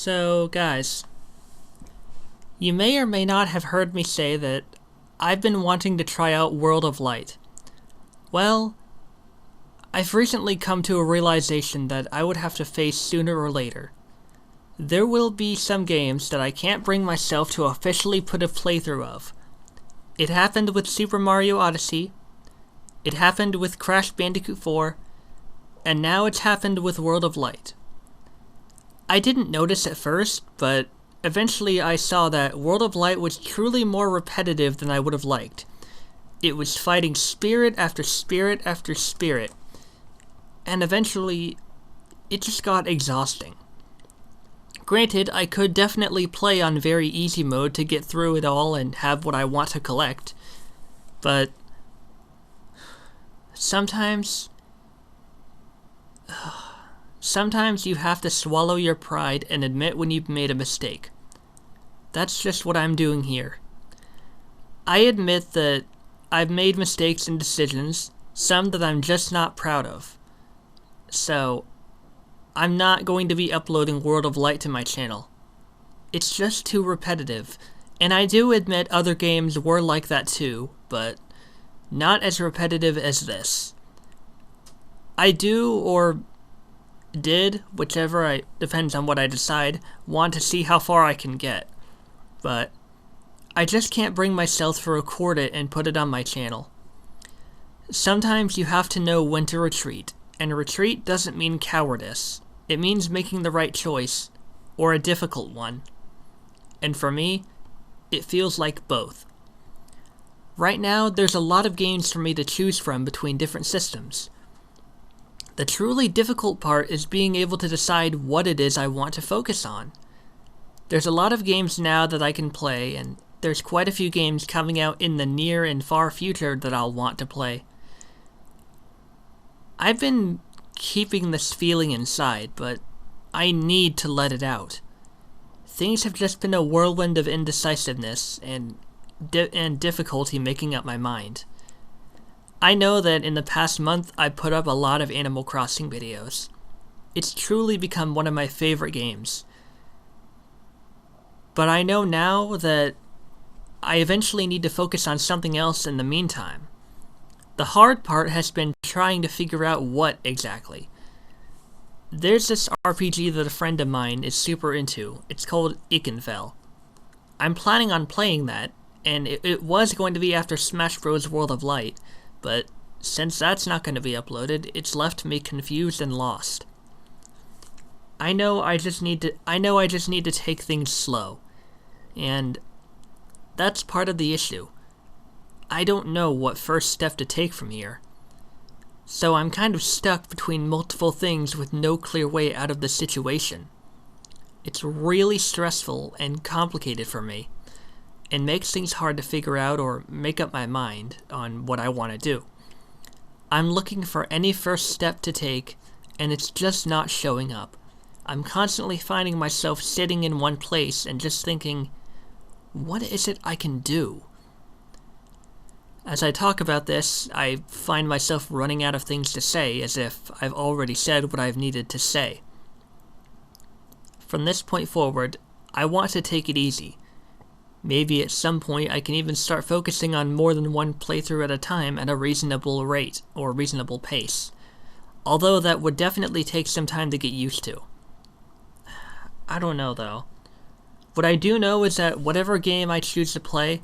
So, guys, you may or may not have heard me say that I've been wanting to try out World of Light. Well, I've recently come to a realization that I would have to face sooner or later. There will be some games that I can't bring myself to officially put a playthrough of. It happened with Super Mario Odyssey, it happened with Crash Bandicoot 4, and now it's happened with World of Light. I didn't notice at first, but eventually I saw that World of Light was truly more repetitive than I would have liked. It was fighting spirit after spirit after spirit, and eventually it just got exhausting. Granted, I could definitely play on very easy mode to get through it all and have what I want to collect, but sometimes you have to swallow your pride and admit when you've made a mistake. That's just what I'm doing here. I admit that I've made mistakes and decisions, some that I'm just not proud of. So, I'm not going to be uploading World of Light to my channel. It's just too repetitive, and I do admit other games were like that too, but not as repetitive as this. I do, or did, depends on what I decide, want to see how far I can get. But I just can't bring myself to record it and put it on my channel. Sometimes you have to know when to retreat, and retreat doesn't mean cowardice. It means making the right choice, or a difficult one. And for me, it feels like both. Right now, there's a lot of games for me to choose from between different systems. The truly difficult part is being able to decide what it is I want to focus on. There's a lot of games now that I can play, and there's quite a few games coming out in the near and far future that I'll want to play. I've been keeping this feeling inside, but I need to let it out. Things have just been a whirlwind of indecisiveness and difficulty making up my mind. I know that in the past month I put up a lot of Animal Crossing videos. It's truly become one of my favorite games. But I know now that I eventually need to focus on something else in the meantime. The hard part has been trying to figure out what exactly. There's this RPG that a friend of mine is super into. It's called Ikenfell. I'm planning on playing that, and it was going to be after Smash Bros. World of Light, but since that's not going to be uploaded, it's left me confused and lost. I know I just need to take things slow, and that's part of the issue. I don't know what first step to take from here. So I'm kind of stuck between multiple things with no clear way out of the situation. It's really stressful and complicated for me, and makes things hard to figure out or make up my mind on what I want to do. I'm looking for any first step to take, and it's just not showing up. I'm constantly finding myself sitting in one place and just thinking, what is it I can do? As I talk about this, I find myself running out of things to say, as if I've already said what I've needed to say. From this point forward, I want to take it easy. Maybe at some point I can even start focusing on more than one playthrough at a time at a reasonable rate, or reasonable pace. Although that would definitely take some time to get used to. I don't know though. What I do know is that whatever game I choose to play,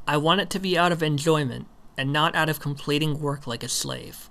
I want it to be out of enjoyment, and not out of completing work like a slave.